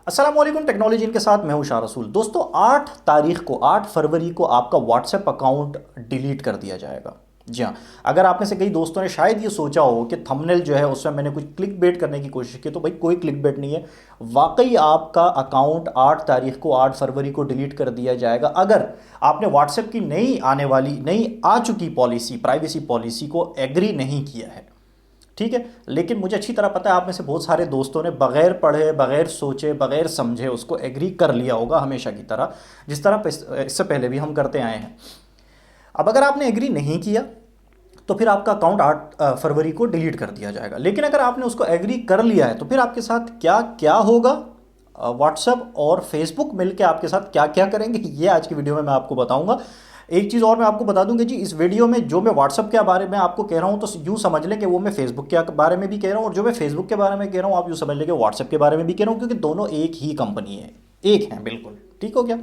अस्सलाम वालेकुम। टेक्नोलॉजी के साथ मैं हूं शाह रसूल। दोस्तों 8 तारीख को 8 फरवरी को आपका व्हाट्सएप अकाउंट डिलीट कर दिया जाएगा। जी हाँ, अगर आप में से कई दोस्तों ने शायद ये सोचा हो कि थंबनेल जो है उसमें मैंने कुछ क्लिक बेट करने की कोशिश की, तो भाई कोई क्लिक बेट नहीं है। वाकई आपका अकाउंट 8 तारीख को 8 फरवरी को डिलीट कर दिया जाएगा अगर आपने व्हाट्सएप की नई आ चुकी पॉलिसी, प्राइवेसी पॉलिसी को एग्री नहीं किया है। ठीक है, लेकिन मुझे अच्छी तरह पता है आप में से बहुत सारे दोस्तों ने बगैर पढ़े, बगैर सोचे, बगैर समझे उसको एग्री कर लिया होगा, हमेशा की तरह, जिस तरह इससे पहले भी हम करते आए हैं। अब अगर आपने एग्री नहीं किया तो फिर आपका अकाउंट 8 फरवरी को डिलीट कर दिया जाएगा। लेकिन अगर आपने उसको एग्री कर लिया है तो फिर आपके साथ क्या क्या होगा, व्हाट्सएप और फेसबुक मिलकर आपके साथ क्या क्या करेंगे, ये आज की वीडियो में मैं आपको बताऊंगा। एक चीज़ और मैं आपको बता दूं कि जी इस वीडियो में जो मैं व्हाट्सएप के बारे में आपको कह रहा हूं तो यूँ समझ लें कि वो मैं फेसबुक के बारे में भी कह रहा हूं, और जो मैं फेसबुक के बारे में कह रहा हूं आप यूँ समझ लें कि व्हाट्सएप के बारे में भी कह रहा हूं, क्योंकि दोनों एक ही कंपनी है, एक हैं बिल्कुल। ठीक हो गया,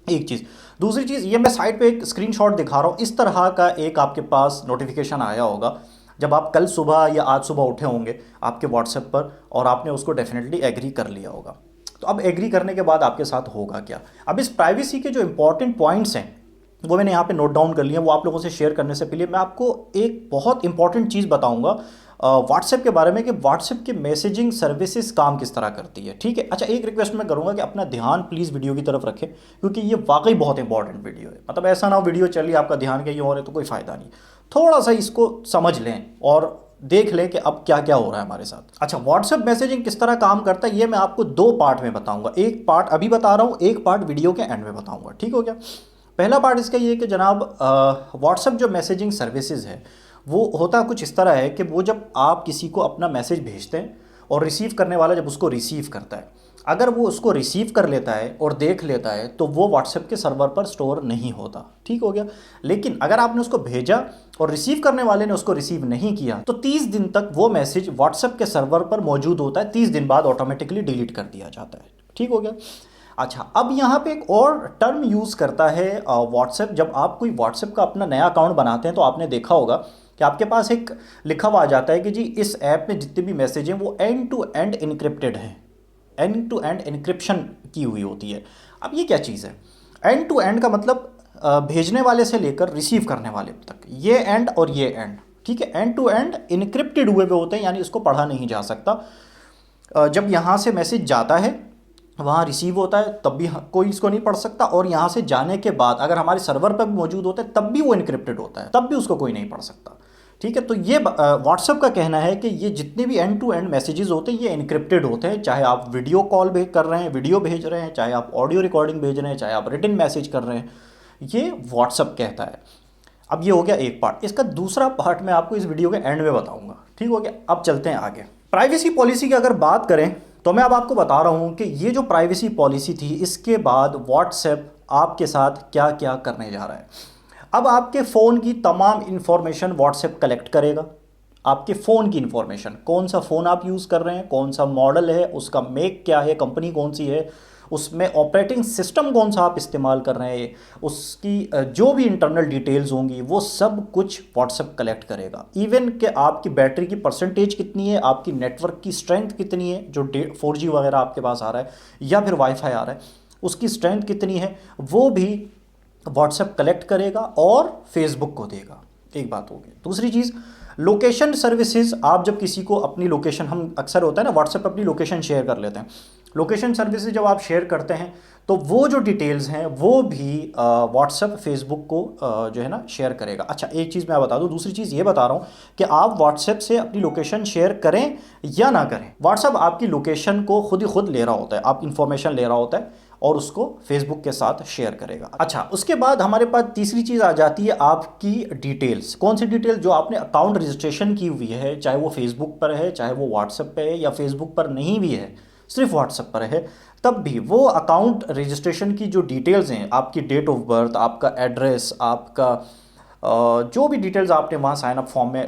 एक चीज़। दूसरी चीज़, ये मैं साइड पे एक स्क्रीनशॉट दिखा रहा हूँ, इस तरह का एक आपके पास नोटिफिकेशन आया होगा जब आप कल सुबह या आज सुबह उठे होंगे आपके व्हाट्सएप पर, और आपने उसको डेफिनेटली एग्री कर लिया होगा। तो अब एग्री करने के बाद आपके साथ होगा क्या। अब इस प्राइवेसी के जो इंपॉर्टेंट पॉइंट्स हैं वो मैंने यहाँ पे नोट डाउन कर लिया। वो आप लोगों से शेयर करने से पहले मैं आपको एक बहुत इंपॉर्टेंट चीज़ बताऊंगा व्हाट्सएप के बारे में, कि व्हाट्सएप की मैसेजिंग सर्विसेज काम किस तरह करती है। ठीक है, अच्छा एक रिक्वेस्ट मैं करूँगा कि अपना ध्यान प्लीज़ वीडियो की तरफ रखें, क्योंकि ये वाकई बहुत इंपॉर्टेंट वीडियो है। मतलब ऐसा ना हो वीडियो चलिए आपका ध्यान कहीं और है तो कोई फ़ायदा नहीं। थोड़ा सा इसको समझ लें और देख लें कि अब क्या क्या हो रहा है हमारे साथ। अच्छा, व्हाट्सएप मैसेजिंग किस तरह काम करता है ये मैं आपको 2 पार्ट में बताऊंगा। एक पार्ट अभी बता रहा हूँ, एक पार्ट वीडियो के एंड में बताऊंगा। ठीक हो गया। पहला पार्ट इसका ये कि जनाब व्हाट्सएप जो मैसेजिंग सर्विसेज है वो होता कुछ इस तरह है कि वो जब आप किसी को अपना मैसेज भेजते हैं और रिसीव करने वाला जब उसको रिसीव करता है, अगर वो उसको रिसीव कर लेता है और देख लेता है तो वो व्हाट्सएप के सर्वर पर स्टोर नहीं होता। ठीक हो गया। लेकिन अगर आपने उसको भेजा और रिसीव करने वाले ने उसको रिसीव नहीं किया तो 30 दिन तक वो मैसेज व्हाट्सएप के सर्वर पर मौजूद होता है। 30 दिन बाद ऑटोमेटिकली डिलीट कर दिया जाता है। ठीक हो गया। अच्छा, अब यहाँ पे एक और टर्म यूज़ करता है व्हाट्सएप। जब आप कोई व्हाट्सएप का अपना नया अकाउंट बनाते हैं तो आपने देखा होगा कि आपके पास एक लिखा हुआ आ जाता है कि जी इस ऐप में जितने भी मैसेज हैं वो एंड टू एंड इनक्रिप्टेड हैं, एंड टू एंड इनक्रिप्शन की हुई होती है। अब ये क्या चीज़ है? एंड टू एंड का मतलब भेजने वाले से लेकर रिसीव करने वाले तक, ये एंड और ये एंड। ठीक है, एंड टू एंड इनक्रिप्टेड हुए होते हैं, यानी इसको पढ़ा नहीं जा सकता। जब यहाँ से मैसेज जाता है वहाँ रिसीव होता है तब भी कोई इसको नहीं पढ़ सकता, और यहाँ से जाने के बाद अगर हमारे सर्वर पर भी मौजूद होता है तब भी वो इनक्रिप्टेड होता है, तब भी उसको कोई नहीं पढ़ सकता। ठीक है, तो ये व्हाट्सएप का कहना है कि ये जितने भी एंड टू एंड मैसेजेस होते हैं ये इनक्रिप्टेड होते हैं। चाहे आप वीडियो कॉल कर रहे हैं, वीडियो भेज रहे हैं, चाहे आप ऑडियो रिकॉर्डिंग भेज रहे हैं, चाहे आप रिटन मैसेज कर रहे हैं, ये व्हाट्सएप कहता है। अब ये हो गया एक पार्ट। इसका दूसरा पार्ट मैं आपको इस वीडियो के एंड में बताऊंगा। ठीक हो गया। अब चलते हैं आगे। प्राइवेसी पॉलिसी की अगर बात करें तो मैं अब आपको बता रहा हूं कि ये जो प्राइवेसी पॉलिसी थी इसके बाद व्हाट्सएप आपके साथ क्या क्या करने जा रहा है। अब आपके फ़ोन की तमाम इंफॉर्मेशन व्हाट्सएप कलेक्ट करेगा। आपके फ़ोन की इंफॉर्मेशन, कौन सा फ़ोन आप यूज़ कर रहे हैं, कौन सा मॉडल है, उसका मेक क्या है, कंपनी कौन सी है, उसमें ऑपरेटिंग सिस्टम कौन सा आप इस्तेमाल कर रहे हैं, उसकी जो भी इंटरनल डिटेल्स होंगी वो सब कुछ व्हाट्सएप कलेक्ट करेगा। इवन कि आपकी बैटरी की परसेंटेज कितनी है, आपकी नेटवर्क की स्ट्रेंथ कितनी है, जो 4G वगैरह आपके पास आ रहा है या फिर वाईफाई आ रहा है उसकी स्ट्रेंथ कितनी है, वो भी व्हाट्सएप कलेक्ट करेगा और फेसबुक को देगा। एक बात होगी। दूसरी चीज़, लोकेशन सर्विसेज। आप जब किसी को अपनी लोकेशन, हम अक्सर होता है ना व्हाट्सएप पर अपनी लोकेशन शेयर कर लेते हैं, लोकेशन सर्विसेज जब आप शेयर करते हैं तो वो जो डिटेल्स हैं वो भी व्हाट्सएप फेसबुक को जो है ना शेयर करेगा। अच्छा, एक चीज़ मैं बता दूं, दूसरी चीज़ ये बता रहा हूं कि आप व्हाट्सएप से अपनी लोकेशन शेयर करें या ना करें, व्हाट्सएप आपकी लोकेशन को खुद ही खुद ले रहा होता है, आप इंफॉर्मेशन ले रहा होता है और उसको फेसबुक के साथ शेयर करेगा। अच्छा, उसके बाद हमारे पास तीसरी चीज़ आ जाती है आपकी डिटेल्स। कौन सी डिटेल्स? जो आपने अकाउंट रजिस्ट्रेशन की हुई है, चाहे वो फेसबुक पर है, चाहे वो व्हाट्सएप पे है, या फेसबुक पर नहीं भी है सिर्फ व्हाट्सएप पर है, तब भी वो अकाउंट रजिस्ट्रेशन की जो डिटेल्स हैं, आपकी डेट ऑफ बर्थ, आपका एड्रेस, आपका जो भी डिटेल्स आपने वहाँ साइन अप फॉर्म में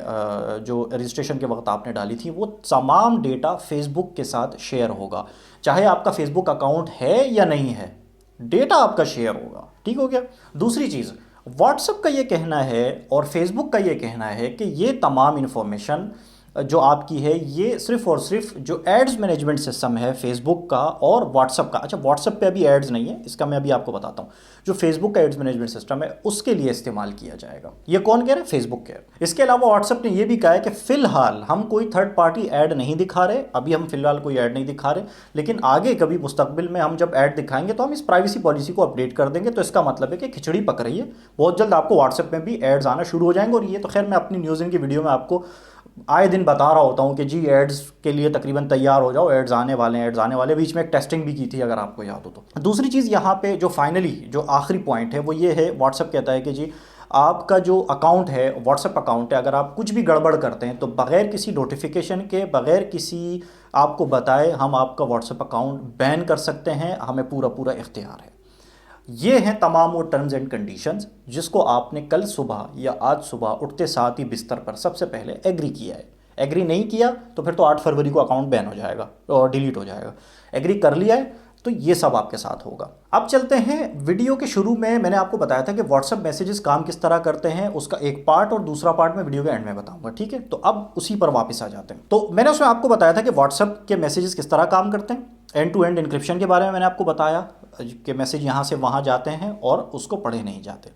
जो रजिस्ट्रेशन के वक्त आपने डाली थी, वो तमाम डेटा फेसबुक के साथ शेयर होगा। चाहे आपका फेसबुक अकाउंट है या नहीं है, डेटा आपका शेयर होगा। ठीक हो गया। दूसरी चीज़, व्हाट्सएप का ये कहना है और फेसबुक का ये कहना है कि ये तमाम इन्फॉर्मेशन जो आपकी है ये सिर्फ और सिर्फ जो एड्स मैनेजमेंट सिस्टम है फेसबुक का और व्हाट्सअप का। अच्छा, व्हाट्सअप पे अभी एड्स नहीं है, इसका मैं अभी आपको बताता हूँ। जो फेसबुक का एड्स मैनेजमेंट सिस्टम है उसके लिए इस्तेमाल किया जाएगा। ये कौन कह रहा है? फेसबुक कह रहा है। इसके अलावा व्हाट्सअप ने ये भी कहा है कि फिलहाल हम कोई थर्ड पार्टी ऐड नहीं दिखा रहे, अभी हम फिलहाल कोई ऐड नहीं दिखा रहे, लेकिन आगे कभी मुस्तकबिल में हम जब ऐड दिखाएंगे तो हम इस प्राइवेसी पॉलिसी को अपडेट कर देंगे। तो इसका मतलब है कि खिचड़ी पक रही है, बहुत जल्द आपको व्हाट्सएप में भी एड्स आना शुरू हो जाएंगे। और ये तो खैर मैं अपनी न्यूज़ इन की वीडियो में आपको आए दिन बता रहा होता हूँ कि जी एड्स के लिए तकरीबन तैयार हो जाओ, एड्स आने वाले हैं, एड्स आने वाले। बीच में एक टेस्टिंग भी की थी अगर आपको याद हो तो। दूसरी चीज़ यहाँ पे जो फाइनली जो आखिरी पॉइंट है वो ये है, व्हाट्सएप कहता है कि जी आपका जो अकाउंट है, व्हाट्सएप अकाउंट है, अगर आप कुछ भी गड़बड़ करते हैं तो बग़ैर किसी नोटिफिकेशन के, बग़ैर किसी आपको बताए हम आपका व्हाट्सएप अकाउंट बैन कर सकते हैं, हमें पूरा पूरा इख्तियार है। ये हैं तमाम वो टर्म्स एंड कंडीशंस जिसको आपने कल सुबह या आज सुबह उठते साथ ही बिस्तर पर सबसे पहले एग्री किया है। एग्री नहीं किया तो फिर तो 8 फरवरी को अकाउंट बैन हो जाएगा और डिलीट हो जाएगा। एग्री कर लिया है तो ये सब आपके साथ होगा। अब चलते हैं, वीडियो के शुरू में मैंने आपको बताया था कि व्हाट्सएप मैसेजेस काम किस तरह करते हैं, उसका एक पार्ट और दूसरा पार्ट मैं वीडियो के एंड में बताऊंगा, ठीक है? तो अब उसी पर वापस आ जाते हैं। तो मैंने उसमें आपको बताया था कि व्हाट्सएप के मैसेजेस किस तरह काम करते हैं। एंड टू एंड इंक्रिप्शन के बारे में मैंने आपको बताया कि मैसेज यहाँ से वहाँ जाते हैं और उसको पढ़े नहीं जाते।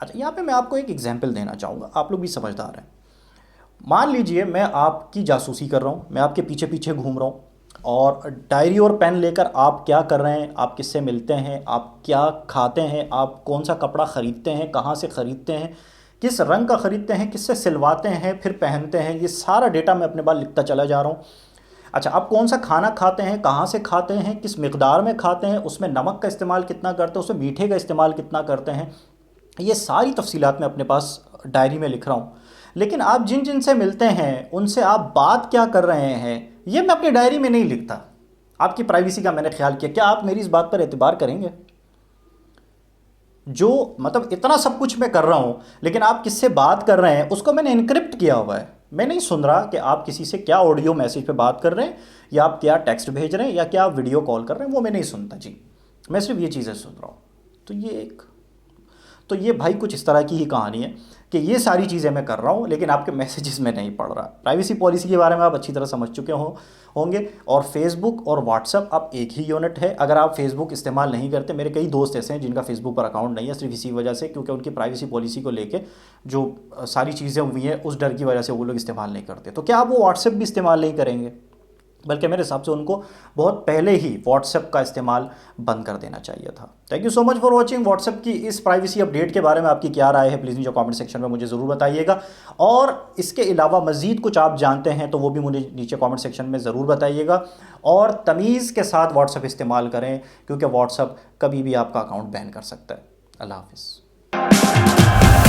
अच्छा, यहाँ पे मैं आपको एक एग्जांपल देना चाहूँगा, आप लोग भी समझदार हैं। मान लीजिए मैं आपकी जासूसी कर रहा हूँ, मैं आपके पीछे पीछे घूम रहा हूँ और डायरी और पेन लेकर आप क्या कर रहे हैं, आप किससे मिलते हैं, आप क्या खाते हैं, आप कौन सा कपड़ा ख़रीदते हैं, कहाँ से ख़रीदते हैं, किस रंग का ख़रीदते हैं, किससे सिलवाते हैं फिर पहनते हैं, ये सारा डेटा मैं अपने पास लिखता चला जा रहा हूँ। अच्छा, आप कौन सा खाना खाते हैं, कहाँ से खाते हैं, किस मिकदार में खाते हैं, उसमें नमक का इस्तेमाल कितना करते हैं, उसमें मीठे का इस्तेमाल कितना करते हैं, ये सारी तफसीलात मैं अपने पास डायरी में लिख रहा हूँ। लेकिन आप जिन जिन से मिलते हैं उनसे आप बात क्या कर रहे हैं ये मैं अपनी डायरी में नहीं लिखता। आपकी प्राइवेसी का मैंने ख्याल किया। क्या आप मेरी इस बात पर एतबार करेंगे? जो मतलब इतना सब कुछ मैं कर रहा हूँ लेकिन आप किससे बात कर रहे हैं उसको मैंने इनक्रिप्ट किया हुआ है। मैं नहीं सुन रहा कि आप किसी से क्या ऑडियो मैसेज पे बात कर रहे हैं या आप क्या टेक्स्ट भेज रहे हैं या क्या आप वीडियो कॉल कर रहे हैं, वो मैं नहीं सुनता जी। मैं सिर्फ ये चीज़ें सुन रहा हूँ। तो ये भाई कुछ इस तरह की ही कहानी है कि ये सारी चीज़ें मैं कर रहा हूँ लेकिन आपके मैसेजेस में नहीं पढ़ रहा। प्राइवेसी पॉलिसी के बारे में आप अच्छी तरह समझ चुके होंगे। और फेसबुक और व्हाट्सअप अब एक ही यूनिट है। अगर आप फेसबुक इस्तेमाल नहीं करते, मेरे कई दोस्त ऐसे हैं जिनका फेसबुक पर अकाउंट नहीं है सिर्फ इसी वजह से क्योंकि उनकी प्राइवेसी पॉलिसी को लेके जो सारी चीज़ें हुई हैं उस डर की वजह से वो लोग इस्तेमाल नहीं करते। तो क्या आप वो व्हाट्सएप भी इस्तेमाल नहीं करेंगे? बल्कि मेरे हिसाब से उनको बहुत पहले ही व्हाट्सएप का इस्तेमाल बंद कर देना चाहिए था। Thank you so much for watching. WhatsApp की इस प्राइवेसी अपडेट के बारे में आपकी क्या राय है प्लीज़ नीचे कमेंट सेक्शन में मुझे ज़रूर बताइएगा। और इसके अलावा मज़ीद कुछ आप जानते हैं तो वो भी मुझे नीचे कमेंट सेक्शन में ज़रूर बताइएगा। और तमीज़ के साथ व्हाट्सएप इस्तेमाल करें क्योंकि व्हाट्सएप कभी भी आपका अकाउंट बैन कर सकता है। अल्लाह हाफ़िज़।